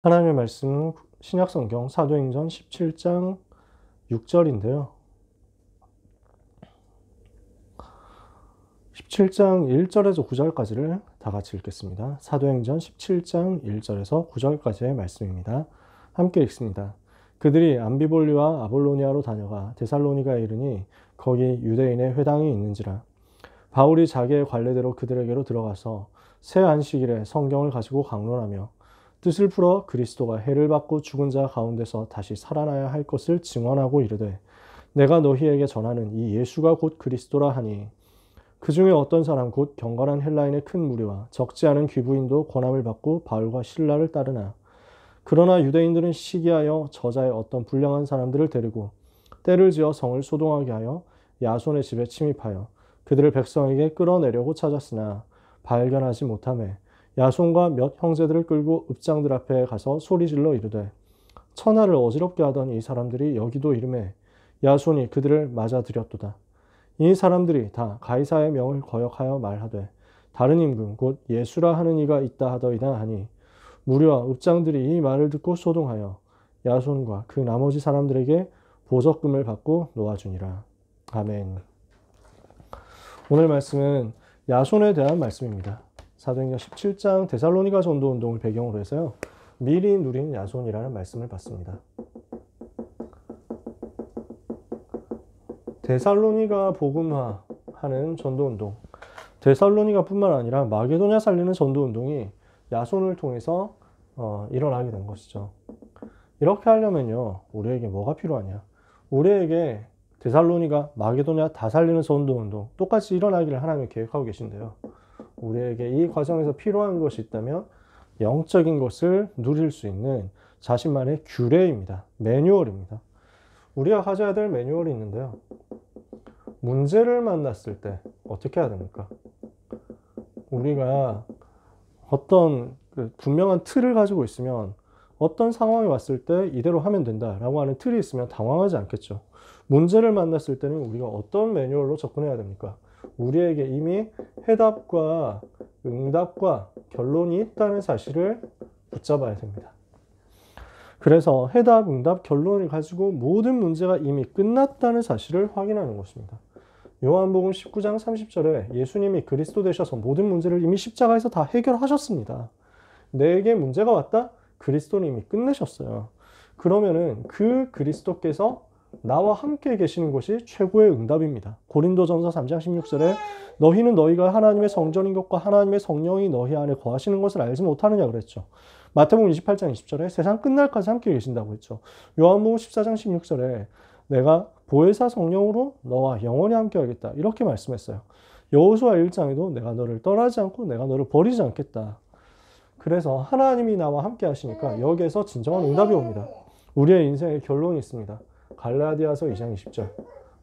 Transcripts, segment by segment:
하나님의 말씀 신약성경 사도행전 17장 6절인데요. 17장 1절에서 9절까지를 다 같이 읽겠습니다. 사도행전 17장 1절에서 9절까지의 말씀입니다. 함께 읽습니다. 그들이 암비볼리와 아볼로니아로 다녀가 데살로니가에 이르니 거기 유대인의 회당이 있는지라. 바울이 자기의 관례대로 그들에게로 들어가서 새 안식일에 성경을 가지고 강론하며 뜻을 풀어 그리스도가 해를 받고 죽은 자 가운데서 다시 살아나야 할 것을 증언하고 이르되 내가 너희에게 전하는 이 예수가 곧 그리스도라 하니 그 중에 어떤 사람 곧 경건한 헬라인의 큰 무리와 적지 않은 귀부인도 권함을 받고 바울과 실라를 따르나 그러나 유대인들은 시기하여 저자의 어떤 불량한 사람들을 데리고 때를 지어 성을 소동하게 하여 야손의 집에 침입하여 그들을 백성에게 끌어내려고 찾았으나 발견하지 못하매 야손과 몇 형제들을 끌고 읍장들 앞에 가서 소리질러 이르되 천하를 어지럽게 하던 이 사람들이 여기도 이름에 야손이 그들을 맞아들였도다. 이 사람들이 다 가이사의 명을 거역하여 말하되 다른 임금 곧 예수라 하는 이가 있다 하더이다 하니 무리와 읍장들이 이 말을 듣고 소동하여 야손과 그 나머지 사람들에게 보석금을 받고 놓아주니라. 아멘. 오늘 말씀은 야손에 대한 말씀입니다. 사도행전 17장 데살로니가 전도운동을 배경으로 해서요. 미리 누린 야손이라는 말씀을 받습니다. 데살로니가 복음화하는 전도운동. 데살로니가뿐만 아니라 마게도냐 살리는 전도운동이 야손을 통해서 일어나게 된 것이죠. 이렇게 하려면요. 우리에게 뭐가 필요하냐. 우리에게 데살로니가 마게도냐 다 살리는 전도운동 똑같이 일어나기를 하나님이 계획하고 계신데요. 우리에게 이 과정에서 필요한 것이 있다면 영적인 것을 누릴 수 있는 자신만의 규례입니다. 매뉴얼입니다. 우리가 가져야 될 매뉴얼이 있는데요. 문제를 만났을 때 어떻게 해야 됩니까? 우리가 어떤 분명한 틀을 가지고 있으면 어떤 상황이 왔을 때 이대로 하면 된다라고 하는 틀이 있으면 당황하지 않겠죠. 문제를 만났을 때는 우리가 어떤 매뉴얼로 접근해야 됩니까? 우리에게 이미 해답과 응답과 결론이 있다는 사실을 붙잡아야 됩니다. 그래서 해답, 응답, 결론을 가지고 모든 문제가 이미 끝났다는 사실을 확인하는 것입니다. 요한복음 19장 30절에 예수님이 그리스도 되셔서 모든 문제를 이미 십자가에서 다 해결하셨습니다. 내게 문제가 왔다? 그리스도는 이미 끝내셨어요. 그러면은 그 그리스도께서 나와 함께 계시는 것이 최고의 응답입니다. 고린도전서 3장 16절에 너희는 너희가 하나님의 성전인 것과 하나님의 성령이 너희 안에 거하시는 것을 알지 못하느냐 그랬죠. 마태복음 28장 20절에 세상 끝날까지 함께 계신다고 했죠. 요한복음 14장 16절에 내가 보혜사 성령으로 너와 영원히 함께 하겠다 이렇게 말씀했어요. 여호수아 1장에도 내가 너를 떠나지 않고 내가 너를 버리지 않겠다. 그래서 하나님이 나와 함께 하시니까 여기에서 진정한 응답이 옵니다. 우리의 인생의 결론이 있습니다. 갈라디아서 2장 20절.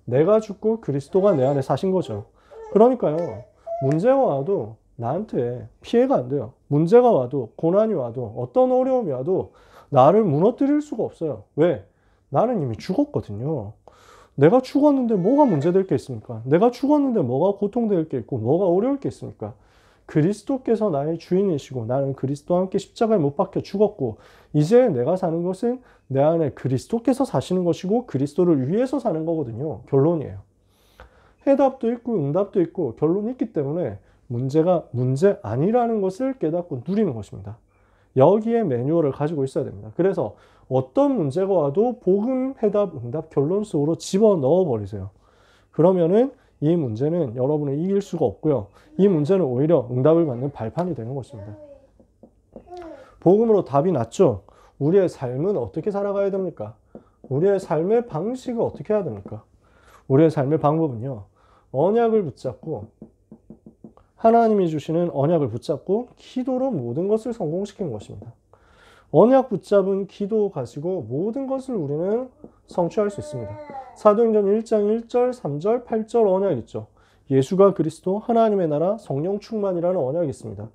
내가 죽고 그리스도가 내 안에 사신 거죠. 그러니까요. 문제가 와도 나한테 피해가 안 돼요. 문제가 와도 고난이 와도 어떤 어려움이 와도 나를 무너뜨릴 수가 없어요. 왜? 나는 이미 죽었거든요. 내가 죽었는데 뭐가 문제될 게 있습니까? 내가 죽었는데 뭐가 고통될 게 있고 뭐가 어려울 게 있습니까? 그리스도께서 나의 주인이시고 나는 그리스도와 함께 십자가에 못 박혀 죽었고 이제 내가 사는 것은 내 안에 그리스도께서 사시는 것이고 그리스도를 위해서 사는 거거든요. 결론이에요. 해답도 있고 응답도 있고 결론이 있기 때문에 문제가 문제 아니라는 것을 깨닫고 누리는 것입니다. 여기에 매뉴얼을 가지고 있어야 됩니다. 그래서 어떤 문제가 와도 복음, 해답, 응답, 결론 속으로 집어넣어 버리세요. 그러면은 이 문제는 여러분을 이길 수가 없고요. 이 문제는 오히려 응답을 받는 발판이 되는 것입니다. 복음으로 답이 났죠. 우리의 삶은 어떻게 살아가야 됩니까? 우리의 삶의 방식을 어떻게 해야 됩니까? 우리의 삶의 방법은요. 언약을 붙잡고 하나님이 주시는 언약을 붙잡고 기도로 모든 것을 성공시키는 것입니다. 언약 붙잡은 기도 가지고 모든 것을 우리는 성취할 수 있습니다. 사도행전 1장 1절, 3절, 8절 언약 있죠. 예수가 그리스도, 하나님의 나라, 성령 충만이라는 언약이 있습니다.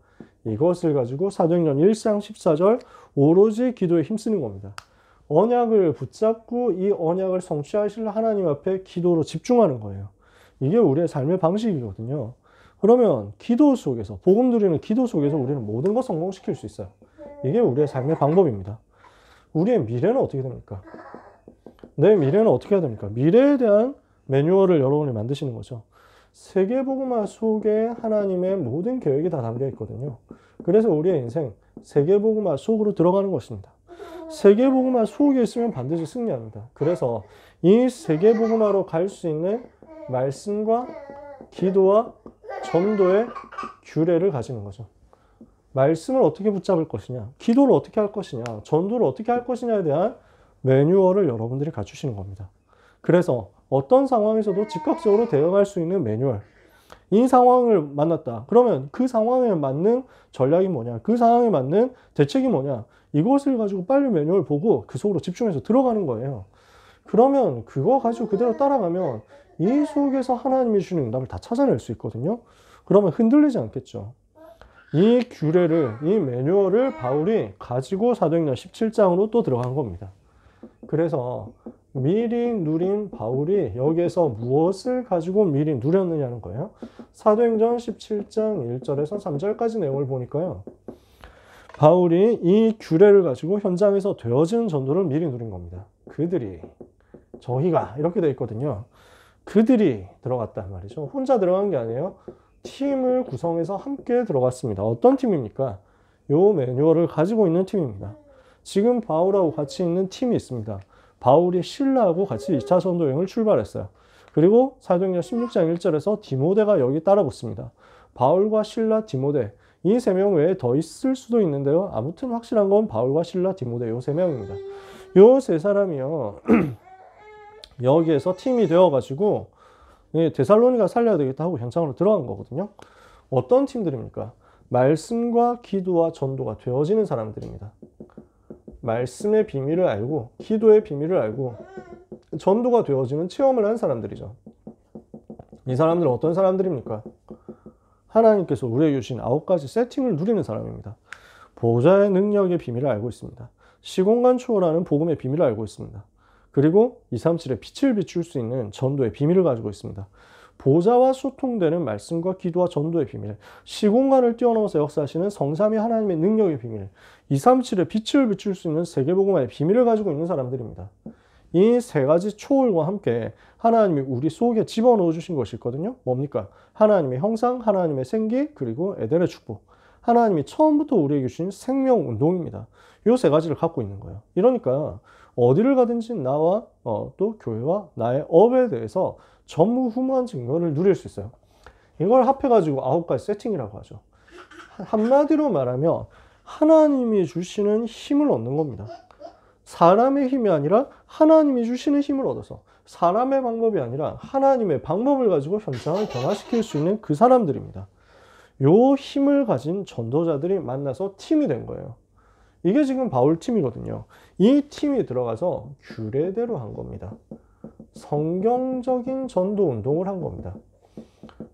이것을 가지고 사도행전 1장 14절 오로지 기도에 힘쓰는 겁니다. 언약을 붙잡고 이 언약을 성취하실 하나님 앞에 기도로 집중하는 거예요. 이게 우리의 삶의 방식이거든요. 그러면 기도 속에서 복음 누리는 기도 속에서 우리는 모든 것 성공시킬 수 있어요. 이게 우리의 삶의 방법입니다. 우리의 미래는 어떻게 됩니까? 내 미래는 어떻게 해야 됩니까? 미래에 대한 매뉴얼을 여러분이 만드시는 거죠. 세계복음화 속에 하나님의 모든 계획이 다 담겨 있거든요. 그래서 우리의 인생 세계복음화 속으로 들어가는 것입니다. 세계복음화 속에 있으면 반드시 승리합니다. 그래서 이 세계복음화로 갈 수 있는 말씀과 기도와 전도의 규례를 가지는 거죠. 말씀을 어떻게 붙잡을 것이냐, 기도를 어떻게 할 것이냐, 전도를 어떻게 할 것이냐에 대한 매뉴얼을 여러분들이 갖추시는 겁니다. 그래서 어떤 상황에서도 즉각적으로 대응할 수 있는 매뉴얼. 이 상황을 만났다. 그러면 그 상황에 맞는 전략이 뭐냐, 그 상황에 맞는 대책이 뭐냐, 이것을 가지고 빨리 매뉴얼 보고 그 속으로 집중해서 들어가는 거예요. 그러면 그거 가지고 그대로 따라가면 이 속에서 하나님이 주는 응답을 다 찾아낼 수 있거든요. 그러면 흔들리지 않겠죠. 이 규례를, 이 매뉴얼을 바울이 가지고 사도행전 17장으로 또 들어간 겁니다. 그래서 미리 누린 바울이 여기에서 무엇을 가지고 미리 누렸느냐는 거예요. 사도행전 17장 1절에서 3절까지 내용을 보니까요. 바울이 이 규례를 가지고 현장에서 되어지는 전도를 미리 누린 겁니다. 그들이, 저희가 이렇게 되어 있거든요. 그들이 들어갔단 말이죠. 혼자 들어간 게 아니에요. 팀을 구성해서 함께 들어갔습니다. 어떤 팀입니까? 요 매뉴얼을 가지고 있는 팀입니다. 지금 바울하고 같이 있는 팀이 있습니다. 바울이 신라하고 같이 2차 전도 여행을 출발했어요. 그리고 사도행전 16장 1절에서 디모데가 여기 따라 붙습니다. 바울과 신라, 디모데 이 세 명 외에 더 있을 수도 있는데요. 아무튼 확실한 건 바울과 신라, 디모데 요 세 명입니다. 요 세 사람이요. 여기에서 팀이 되어가지고 데살로니가 살려야 되겠다 하고 현장으로 들어간 거거든요. 어떤 팀들입니까? 말씀과 기도와 전도가 되어지는 사람들입니다. 말씀의 비밀을 알고 기도의 비밀을 알고 전도가 되어지는 체험을 한 사람들이죠. 이 사람들은 어떤 사람들입니까? 하나님께서 우리에게 주신 9가지 세팅을 누리는 사람입니다. 보좌의 능력의 비밀을 알고 있습니다. 시공간 초월하는 복음의 비밀을 알고 있습니다. 그리고 237의 빛을 비출 수 있는 전도의 비밀을 가지고 있습니다. 보좌와 소통되는 말씀과 기도와 전도의 비밀, 시공간을 뛰어넘어서 역사하시는 성삼위 하나님의 능력의 비밀, 237의 빛을 비출 수 있는 세계복음화의 비밀을 가지고 있는 사람들입니다. 이 세 가지 초월과 함께 하나님이 우리 속에 집어넣어 주신 것이 있거든요. 뭡니까? 하나님의 형상, 하나님의 생기, 그리고 에덴의 축복. 하나님이 처음부터 우리에게 주신 생명 운동입니다. 이 세 가지를 갖고 있는 거예요. 이러니까 어디를 가든지 나와 또 교회와 나의 업에 대해서 전무후무한 증거를 누릴 수 있어요. 이걸 합해가지고 9가지 세팅이라고 하죠. 한마디로 말하면 하나님이 주시는 힘을 얻는 겁니다. 사람의 힘이 아니라 하나님이 주시는 힘을 얻어서 사람의 방법이 아니라 하나님의 방법을 가지고 현장을 변화시킬 수 있는 그 사람들입니다. 요 힘을 가진 전도자들이 만나서 팀이 된 거예요. 이게 지금 바울 팀이거든요. 이 팀이 들어가서 규례대로 한 겁니다. 성경적인 전도 운동을 한 겁니다.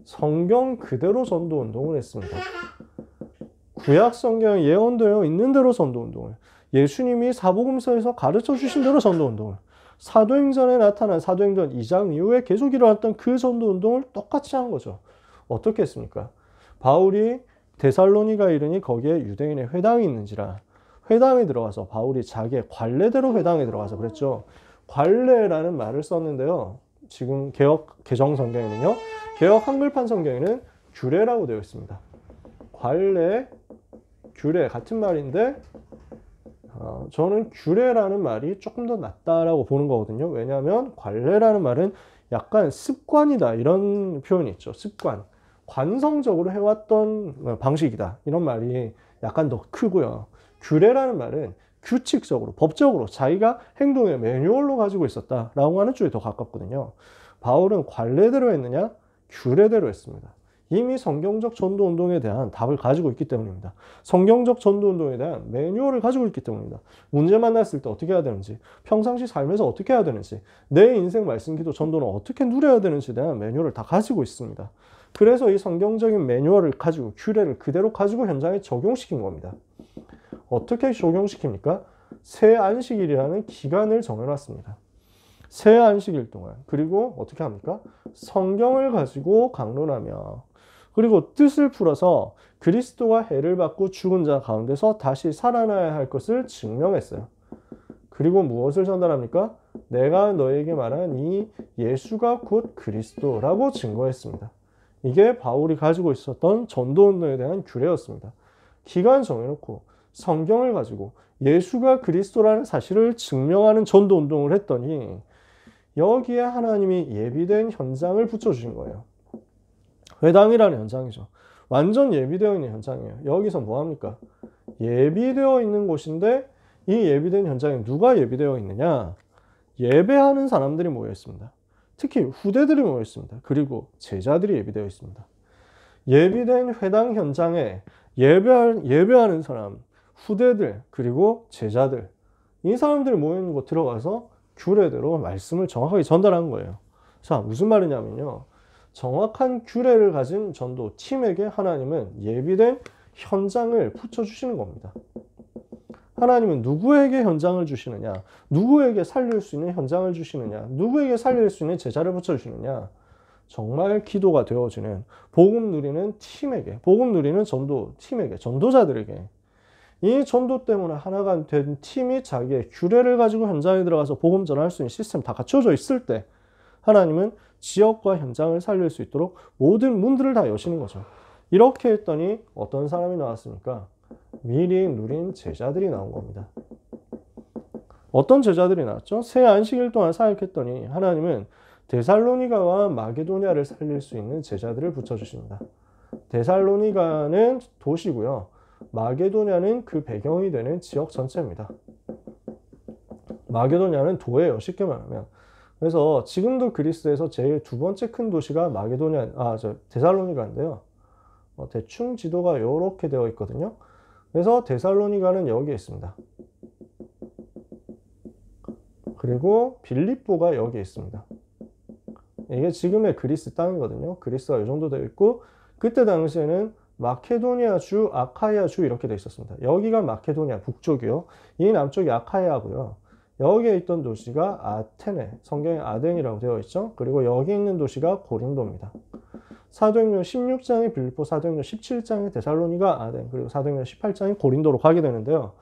성경 그대로 전도 운동을 했습니다. 구약 성경에 예언되어 있는 대로 전도 운동을, 예수님이 사복음서에서 가르쳐 주신 대로 전도 운동을, 사도행전에 나타난 사도행전 2장 이후에 계속 일어났던 그 전도 운동을 똑같이 한 거죠. 어떻게 했습니까? 바울이 데살로니가 이르니 거기에 유대인의 회당이 있는지라, 회당에 들어가서 바울이 자기의 관례대로 회당에 들어가서 그랬죠. 관례라는 말을 썼는데요. 지금 개역 개정 성경에는요. 개역 한글판 성경에는 규례라고 되어 있습니다. 관례, 규례 같은 말인데 저는 규례라는 말이 조금 더 낫다라고 보는 거거든요. 왜냐하면 관례라는 말은 약간 습관이다 이런 표현이 있죠. 습관, 관성적으로 해왔던 방식이다 이런 말이 약간 더 크고요. 규례라는 말은 규칙적으로, 법적으로 자기가 행동의 매뉴얼로 가지고 있었다라고 하는 쪽이 더 가깝거든요. 바울은 관례대로 했느냐? 규례대로 했습니다. 이미 성경적 전도운동에 대한 답을 가지고 있기 때문입니다. 성경적 전도운동에 대한 매뉴얼을 가지고 있기 때문입니다. 문제 만났을 때 어떻게 해야 되는지, 평상시 삶에서 어떻게 해야 되는지, 내 인생 말씀, 기도, 전도는 어떻게 누려야 되는지에 대한 매뉴얼을 다 가지고 있습니다. 그래서 이 성경적인 매뉴얼을 가지고, 규례를 그대로 가지고 현장에 적용시킨 겁니다. 어떻게 적용시킵니까? 새 안식일이라는 기간을 정해놨습니다. 새 안식일 동안. 그리고 어떻게 합니까? 성경을 가지고 강론하며, 그리고 뜻을 풀어서 그리스도가 해를 받고 죽은 자 가운데서 다시 살아나야 할 것을 증명했어요. 그리고 무엇을 전달합니까? 내가 너에게 말한 이 예수가 곧 그리스도라고 증거했습니다. 이게 바울이 가지고 있었던 전도운동에 대한 규례였습니다. 기간 정해놓고 성경을 가지고 예수가 그리스도라는 사실을 증명하는 전도운동을 했더니 여기에 하나님이 예비된 현장을 붙여주신 거예요. 회당이라는 현장이죠. 완전 예비되어 있는 현장이에요. 여기서 뭐합니까? 예비되어 있는 곳인데 이 예비된 현장에 누가 예비되어 있느냐? 예배하는 사람들이 모여 있습니다. 특히 후대들이 모여 있습니다. 그리고 제자들이 예비되어 있습니다. 예비된 회당 현장에 예배하는 사람, 후대들, 그리고 제자들, 이 사람들이 모여 있는 곳 들어가서 규례대로 말씀을 정확하게 전달한 거예요. 자, 무슨 말이냐면요. 정확한 규례를 가진 전도 팀에게 하나님은 예비된 현장을 붙여주시는 겁니다. 하나님은 누구에게 현장을 주시느냐, 누구에게 살릴 수 있는 현장을 주시느냐, 누구에게 살릴 수 있는 제자를 붙여주시느냐, 정말 기도가 되어지는 복음 누리는 팀에게, 복음 누리는 전도 팀에게, 전도자들에게, 이 전도 때문에 하나가 된 팀이 자기의 규례를 가지고 현장에 들어가서 복음 전할 수 있는 시스템 다 갖춰져 있을 때 하나님은 지역과 현장을 살릴 수 있도록 모든 문들을 다 여시는 거죠. 이렇게 했더니 어떤 사람이 나왔습니까? 미리 누린 제자들이 나온 겁니다. 어떤 제자들이 나왔죠? 새 안식일 동안 사역했더니 하나님은 데살로니가와 마게도냐를 살릴 수 있는 제자들을 붙여주십니다. 데살로니가는 도시고요. 마게도냐는 그 배경이 되는 지역 전체입니다. 마게도냐는 도예요. 쉽게 말하면. 그래서 지금도 그리스에서 제일 두 번째 큰 도시가 데살로니가인데요. 대충 지도가 이렇게 되어 있거든요. 그래서 데살로니가는 여기에 있습니다. 그리고 빌립보가 여기에 있습니다. 이게 지금의 그리스 땅이거든요. 그리스가 이 정도 되어 있고 그때 당시에는 마케도니아주, 아카이아주 이렇게 되어 있었습니다. 여기가 마케도니아 북쪽이요. 이 남쪽이 아카이아고요. 여기에 있던 도시가 아테네, 성경에 아덴이라고 되어 있죠. 그리고 여기 있는 도시가 고린도입니다. 사도행전 16장이 빌립보, 사도행전 17장이 데살로니가, 아덴, 그리고 사도행전 18장이 고린도로 가게 되는데요.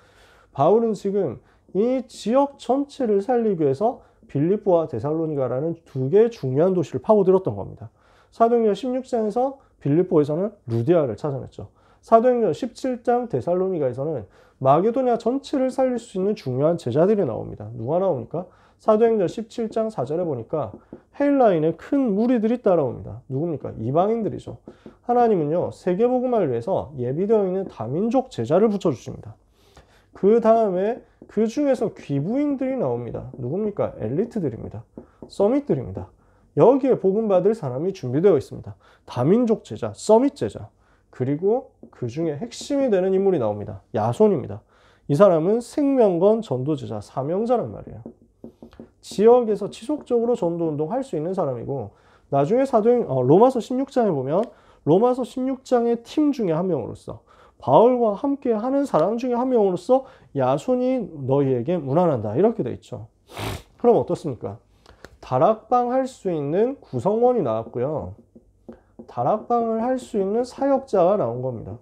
바울은 지금 이 지역 전체를 살리기 위해서 빌립보와 데살로니가라는 두 개의 중요한 도시를 파고들었던 겁니다. 사도행전 16장에서 빌립보에서는 루디아를 찾아냈죠. 사도행전 17장 데살로니가에서는 마게도냐 전체를 살릴 수 있는 중요한 제자들이 나옵니다. 누가 나옵니까? 사도행전 17장 4절에 보니까 헬라인의 큰 무리들이 따라옵니다. 누굽니까? 이방인들이죠. 하나님은요, 세계복음화를 위해서 예비되어 있는 다민족 제자를 붙여주십니다. 그 다음에 그 중에서 귀부인들이 나옵니다. 누굽니까? 엘리트들입니다. 서밋들입니다. 여기에 복음받을 사람이 준비되어 있습니다. 다민족 제자, 서밋 제자. 그리고 그 중에 핵심이 되는 인물이 나옵니다. 야손입니다. 이 사람은 생명건 전도제자, 사명자란 말이에요. 지역에서 지속적으로 전도운동 할 수 있는 사람이고 나중에 로마서 16장에 보면 로마서 16장의 팀 중에 한 명으로서 바울과 함께 하는 사람 중에 한 명으로서 야손이 너희에게 문안한다 이렇게 돼 있죠. 그럼 어떻습니까? 다락방 할 수 있는 구성원이 나왔고요. 다락방을 할 수 있는 사역자가 나온 겁니다.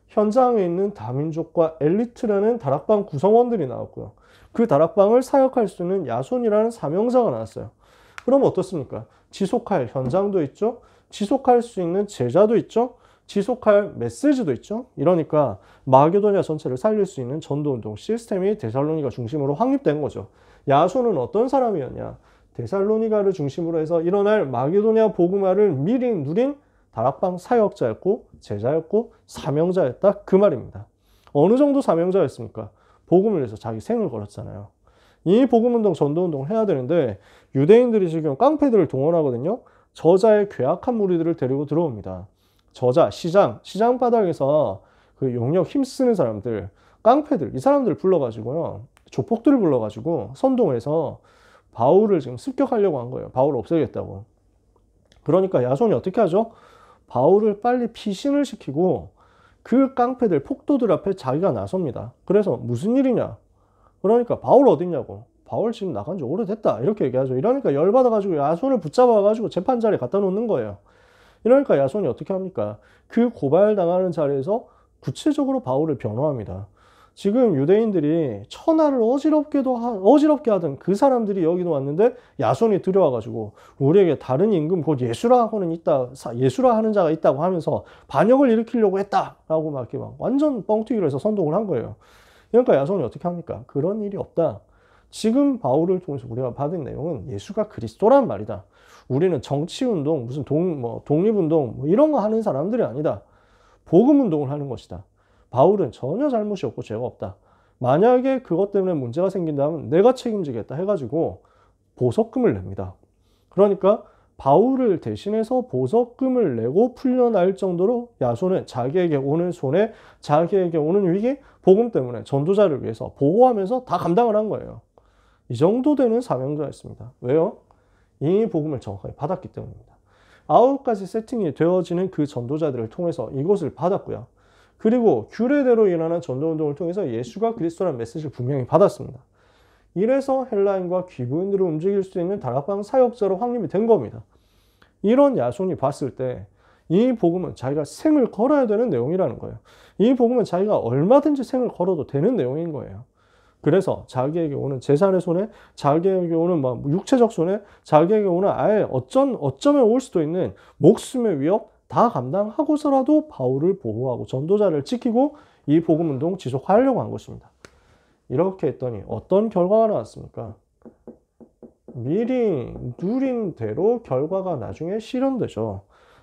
현장에 있는 다민족과 엘리트라는 다락방 구성원들이 나왔고요. 그 다락방을 사역할 수 있는 야손이라는 사명자가 나왔어요. 그럼 어떻습니까? 지속할 현장도 있죠. 지속할 수 있는 제자도 있죠. 지속할 메시지도 있죠. 이러니까 마게도냐 전체를 살릴 수 있는 전도운동 시스템이 데살로니가 중심으로 확립된 거죠. 야손은 어떤 사람이었냐? 데살로니가를 중심으로 해서 일어날 마게도냐 복음화를 미리 누린 다락방 사역자였고 제자였고 사명자였다 그 말입니다. 어느 정도 사명자였습니까? 복음을 위해서 자기 생을 걸었잖아요. 이 복음운동 전도운동을 해야 되는데 유대인들이 지금 깡패들을 동원하거든요. 저자의 괴악한 무리들을 데리고 들어옵니다. 저자, 시장 바닥에서 그 용역 힘쓰는 사람들, 깡패들, 이 사람들을 불러가지고요. 조폭들을 불러가지고 선동해서 바울을 지금 습격하려고 한 거예요. 바울을 없애겠다고. 그러니까 야손이 어떻게 하죠? 바울을 빨리 피신을 시키고 그 깡패들, 폭도들 앞에 자기가 나섭니다. 그래서 무슨 일이냐? 그러니까 바울 어딨냐고. 바울 지금 나간 지 오래됐다. 이렇게 얘기하죠. 이러니까 열받아가지고 야손을 붙잡아가지고 재판자리에 갖다 놓는 거예요. 이러니까 야손이 어떻게 합니까? 그 고발당하는 자리에서 구체적으로 바울을 변호합니다. 지금 유대인들이 천하를 어지럽게 하던 그 사람들이 여기도 왔는데 야손이 들어와가지고 우리에게 다른 임금 곧 예수라 하는 자가 있다고 하면서 반역을 일으키려고 했다라고 막 이렇게 막 완전 뻥튀기를 해서 선동을 한 거예요. 그러니까 야손이 어떻게 합니까? 그런 일이 없다. 지금 바울을 통해서 우리가 받은 내용은 예수가 그리스도란 말이다. 우리는 정치운동, 무슨 독립운동 이런 거 하는 사람들이 아니다. 복음운동을 하는 것이다. 바울은 전혀 잘못이 없고 죄가 없다. 만약에 그것 때문에 문제가 생긴다면 내가 책임지겠다 해가지고 보석금을 냅니다. 그러니까 바울을 대신해서 보석금을 내고 풀려날 정도로 야손은 자기에게 오는 손해, 자기에게 오는 위기, 복음 때문에 전도자를 위해서 보호하면서 다 감당을 한 거예요. 이 정도 되는 사명자였습니다. 왜요? 이 복음을 정확하게 받았기 때문입니다. 9가지 세팅이 되어지는 그 전도자들을 통해서 이것을 받았고요. 그리고 규례대로 일어나는 전도운동을 통해서 예수가 그리스도라는 메시지를 분명히 받았습니다. 이래서 헬라인과 귀부인들을 움직일 수 있는 다락방 사역자로 확립이 된 겁니다. 이런 야손이 봤을 때 이 복음은 자기가 생을 걸어야 되는 내용이라는 거예요. 이 복음은 자기가 얼마든지 생을 걸어도 되는 내용인 거예요. 그래서 자기에게 오는 재산의 손해, 자기에게 오는 육체적 손해, 자기에게 오는 아예 어쩌면 올 수도 있는 목숨의 위협 다 감당하고서라도 바울을 보호하고 전도자를 지키고 이 복음운동 지속하려고 한 것입니다. 이렇게 했더니 어떤 결과가 나왔습니까? 미리 누린 대로 결과가 나중에 실현되죠.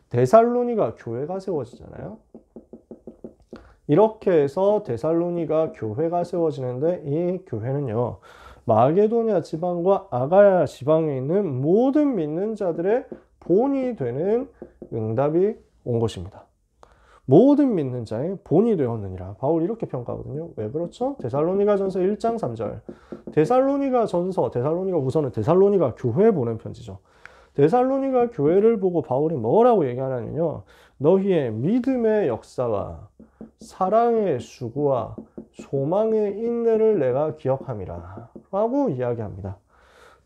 데살로니가 교회가 세워지잖아요. 이렇게 해서 데살로니가 교회가 세워지는데 이 교회는요, 마게도냐 지방과 아가야 지방에 있는 모든 믿는 자들의 본이 되는 응답이 온 것입니다. 모든 믿는 자의 본이 되었느니라. 바울이 이렇게 평가하거든요. 왜 그렇죠? 데살로니가전서 1장 3절. 데살로니가 우선은 데살로니가 교회에 보낸 편지죠. 데살로니가 교회를 보고 바울이 뭐라고 얘기하냐면요. 너희의 믿음의 역사와 사랑의 수고와 소망의 인내를 내가 기억함이라 라고 이야기합니다.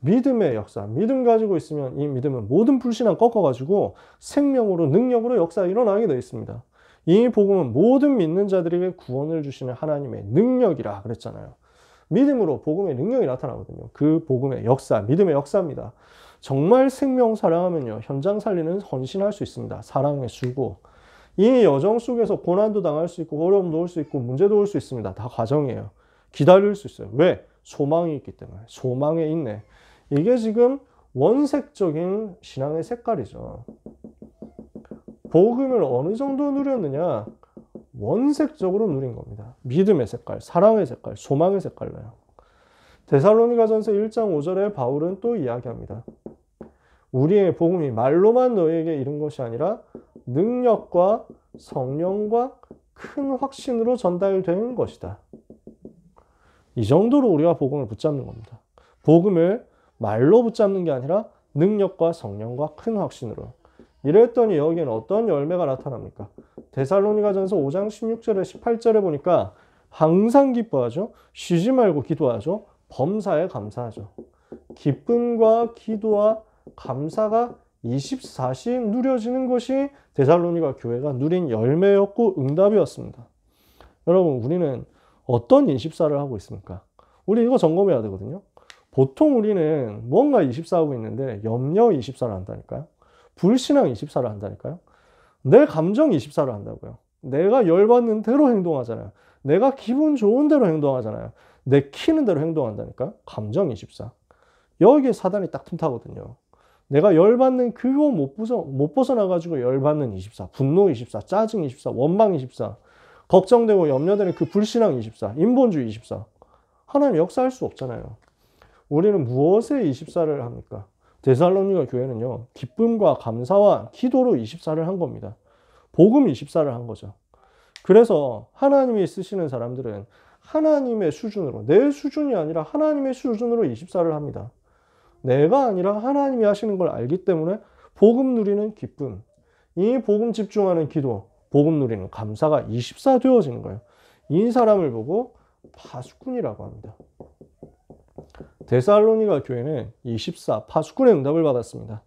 믿음의 역사, 믿음 가지고 있으면 이 믿음은 모든 불신앙 꺾어가지고 생명으로 능력으로 역사가 일어나게 되어 있습니다. 이 복음은 모든 믿는 자들에게 구원을 주시는 하나님의 능력이라 그랬잖아요. 믿음으로 복음의 능력이 나타나거든요. 그 복음의 역사, 믿음의 역사입니다. 정말 생명 사랑하면요, 현장 살리는 헌신할 수 있습니다. 사랑의 수고. 이 여정 속에서 고난도 당할 수 있고 어려움도 올 수 있고 문제도 올 수 있습니다. 다 과정이에요. 기다릴 수 있어요. 왜? 소망이 있기 때문에. 소망의 인내. 이게 지금 원색적인 신앙의 색깔이죠. 복음을 어느 정도 누렸느냐? 원색적으로 누린 겁니다. 믿음의 색깔, 사랑의 색깔, 소망의 색깔로요. 데살로니가전서 1장 5절에 바울은 또 이야기합니다. 우리의 복음이 말로만 너희에게 이른 것이 아니라 능력과 성령과 큰 확신으로 전달되는 것이다. 이 정도로 우리가 복음을 붙잡는 겁니다. 복음을 말로 붙잡는 게 아니라 능력과 성령과 큰 확신으로. 이랬더니 여기에는 어떤 열매가 나타납니까? 데살로니가전서 5장 16절에 18절에 보니까 항상 기뻐하죠. 쉬지 말고 기도하죠. 범사에 감사하죠. 기쁨과 기도와 감사가 24시 누려지는 것이 데살로니가 교회가 누린 열매였고 응답이었습니다. 여러분, 우리는 어떤 24를 하고 있습니까? 우리 이거 점검해야 되거든요. 보통 우리는 뭔가 24하고 있는데 염려 24를 한다니까요. 불신앙 24를 한다니까요. 내 감정 24를 한다고요. 내가 열받는 대로 행동하잖아요. 내가 기분 좋은 대로 행동하잖아요. 내 키는 대로 행동한다니까. 감정 24. 여기에 사단이 딱 틈타거든요. 내가 열받는 그거 못 벗어나가지고 열받는 24, 분노 24, 짜증 24, 원망 24, 걱정되고 염려되는 그 불신앙 24, 인본주의 24. 하나님 역사할 수 없잖아요. 우리는 무엇에 24를 합니까? 데살로니가 교회는요, 기쁨과 감사와 기도로 24를 한 겁니다. 복음 24를 한 거죠. 그래서 하나님이 쓰시는 사람들은 하나님의 수준으로, 내 수준이 아니라 하나님의 수준으로 24를 합니다. 내가 아니라 하나님이 하시는 걸 알기 때문에 복음 누리는 기쁨, 이 복음 집중하는 기도, 복음 누리는 감사가 24 되어지는 거예요. 이 사람을 보고 파수꾼이라고 합니다. 데살로니가 교회는 24 파수꾼의 응답을 받았습니다.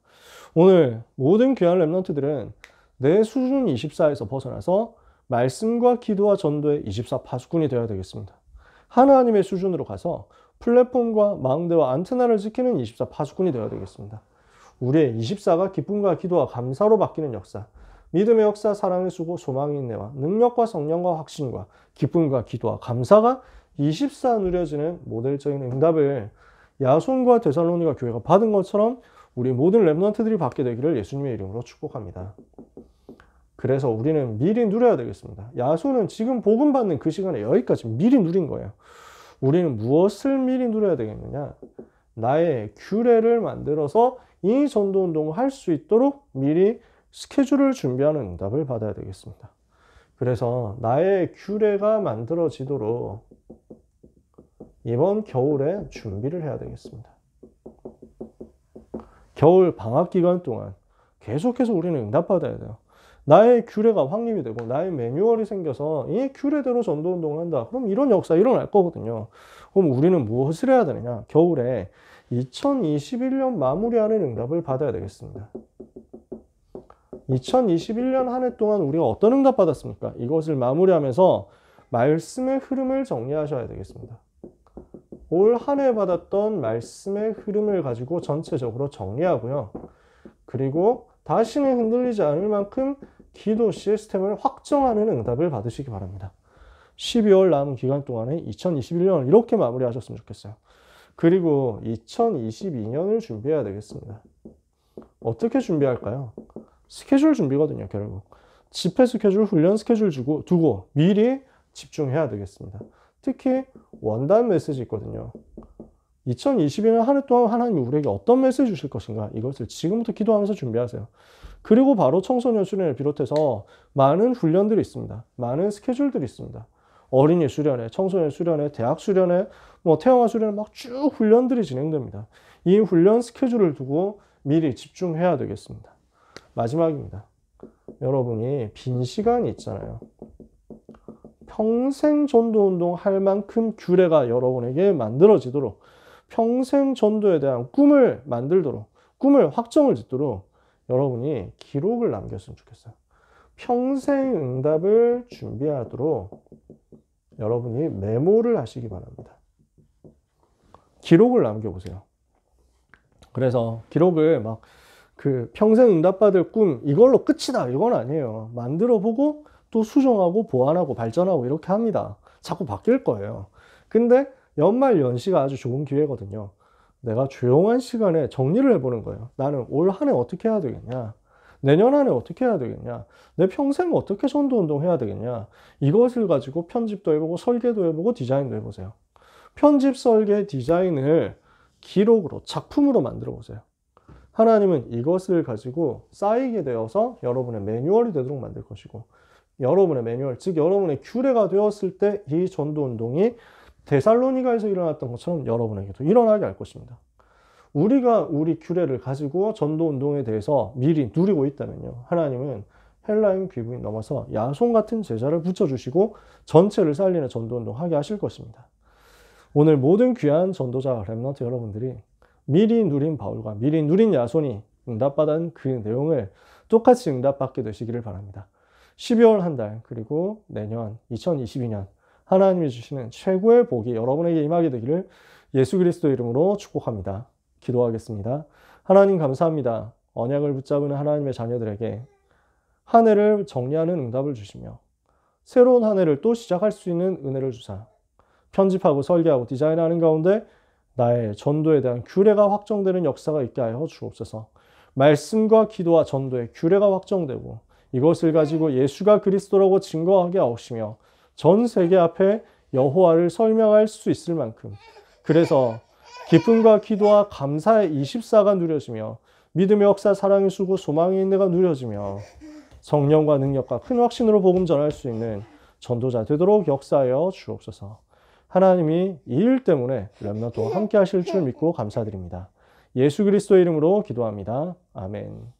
오늘 모든 귀한 렘넌트들은 내 수준 24에서 벗어나서 말씀과 기도와 전도의 24 파수꾼이 되어야 되겠습니다. 하나님의 수준으로 가서 플랫폼과 망대와 안테나를 지키는 24 파수꾼이 되어야 되겠습니다. 우리의 24가 기쁨과 기도와 감사로 바뀌는 역사, 믿음의 역사, 사랑의 수고, 소망의 인내와 능력과 성령과 확신과 기쁨과 기도와 감사가 24 누려지는 모델적인 응답을 야손과 데살로니가 교회가 받은 것처럼 우리 모든 렘넌트들이 받게 되기를 예수님의 이름으로 축복합니다. 그래서 우리는 미리 누려야 되겠습니다. 야손은 지금 복음 받는 그 시간에 여기까지 미리 누린 거예요. 우리는 무엇을 미리 누려야 되겠느냐? 나의 규례를 만들어서 이 전도 운동을 할 수 있도록 미리 스케줄을 준비하는 응답을 받아야 되겠습니다. 그래서 나의 규례가 만들어지도록 이번 겨울에 준비를 해야 되겠습니다. 겨울 방학 기간 동안 계속해서 우리는 응답받아야 돼요. 나의 규례가 확립이 되고 나의 매뉴얼이 생겨서 이 규례대로 전도 운동을 한다. 그럼 이런 역사 일어날 거거든요. 그럼 우리는 무엇을 해야 되느냐? 겨울에 2021년 마무리하는 응답을 받아야 되겠습니다. 2021년 한 해 동안 우리가 어떤 응답 받았습니까? 이것을 마무리하면서 말씀의 흐름을 정리하셔야 되겠습니다. 올 한 해 받았던 말씀의 흐름을 가지고 전체적으로 정리하고요. 그리고 다시는 흔들리지 않을 만큼 기도 시스템을 확정하는 응답을 받으시기 바랍니다. 12월 남은 기간 동안에 2021년을 이렇게 마무리하셨으면 좋겠어요. 그리고 2022년을 준비해야 되겠습니다. 어떻게 준비할까요? 스케줄 준비거든요, 결국. 집회 스케줄, 훈련 스케줄 두고 미리 집중해야 되겠습니다. 특히 원단 메시지 있거든요. 2022년 한 해 동안 하나님이 우리에게 어떤 메시지 주실 것인가? 이것을 지금부터 기도하면서 준비하세요. 그리고 바로 청소년 수련을 비롯해서 많은 훈련들이 있습니다. 많은 스케줄들이 있습니다. 어린이 수련회, 청소년 수련회, 대학 수련회, 태영아 수련회 막 쭉 훈련들이 진행됩니다. 이 훈련 스케줄을 두고 미리 집중해야 되겠습니다. 마지막입니다. 여러분이 빈 시간이 있잖아요. 평생 전도 운동 할 만큼 규례가 여러분에게 만들어지도록 평생 전도에 대한 꿈을 만들도록 꿈을 확정을 짓도록 여러분이 기록을 남겼으면 좋겠어요. 평생 응답을 준비하도록 여러분이 메모를 하시기 바랍니다. 기록을 남겨보세요. 그래서 기록을 막 평생 응답받을 꿈 이걸로 끝이다 이건 아니에요. 만들어보고 또 수정하고 보완하고 발전하고 이렇게 합니다. 자꾸 바뀔 거예요. 근데 연말 연시가 아주 좋은 기회거든요. 내가 조용한 시간에 정리를 해보는 거예요. 나는 올 한 해 어떻게 해야 되겠냐? 내년 한 해 어떻게 해야 되겠냐? 내 평생 어떻게 전도 운동 해야 되겠냐? 이것을 가지고 편집도 해보고 설계도 해보고 디자인도 해보세요. 편집, 설계, 디자인을 기록으로 작품으로 만들어 보세요. 하나님은 이것을 가지고 쌓이게 되어서 여러분의 매뉴얼이 되도록 만들 것이고 여러분의 매뉴얼, 즉 여러분의 규례가 되었을 때 이 전도 운동이 데살로니가에서 일어났던 것처럼 여러분에게도 일어나게 할 것입니다. 우리가 우리 규례를 가지고 전도 운동에 대해서 미리 누리고 있다면요. 하나님은 헬라인 귀부인 넘어서 야손 같은 제자를 붙여주시고 전체를 살리는 전도 운동 하게 하실 것입니다. 오늘 모든 귀한 전도자 렘넌트 여러분들이 미리 누린 바울과 미리 누린 야손이 응답받은 그 내용을 똑같이 응답받게 되시기를 바랍니다. 12월 한 달 그리고 내년 2022년 하나님이 주시는 최고의 복이 여러분에게 임하게 되기를 예수 그리스도 이름으로 축복합니다. 기도하겠습니다. 하나님 감사합니다. 언약을 붙잡은 하나님의 자녀들에게 한 해를 정리하는 응답을 주시며 새로운 한 해를 또 시작할 수 있는 은혜를 주사 편집하고 설계하고 디자인하는 가운데 나의 전도에 대한 규례가 확정되는 역사가 있게 하여 주옵소서. 말씀과 기도와 전도의 규례가 확정되고 이것을 가지고 예수가 그리스도라고 증거하게 하시며 전 세계 앞에 여호와를 설명할 수 있을 만큼 그래서 기쁨과 기도와 감사의 24가 누려지며 믿음의 역사, 사랑의 수고, 소망의 인내가 누려지며 성령과 능력과 큰 확신으로 복음 전할 수 있는 전도자 되도록 역사하여 주옵소서. 하나님이 이 일 때문에 렘넌트와 함께 하실 줄 믿고 감사드립니다. 예수 그리스도의 이름으로 기도합니다. 아멘.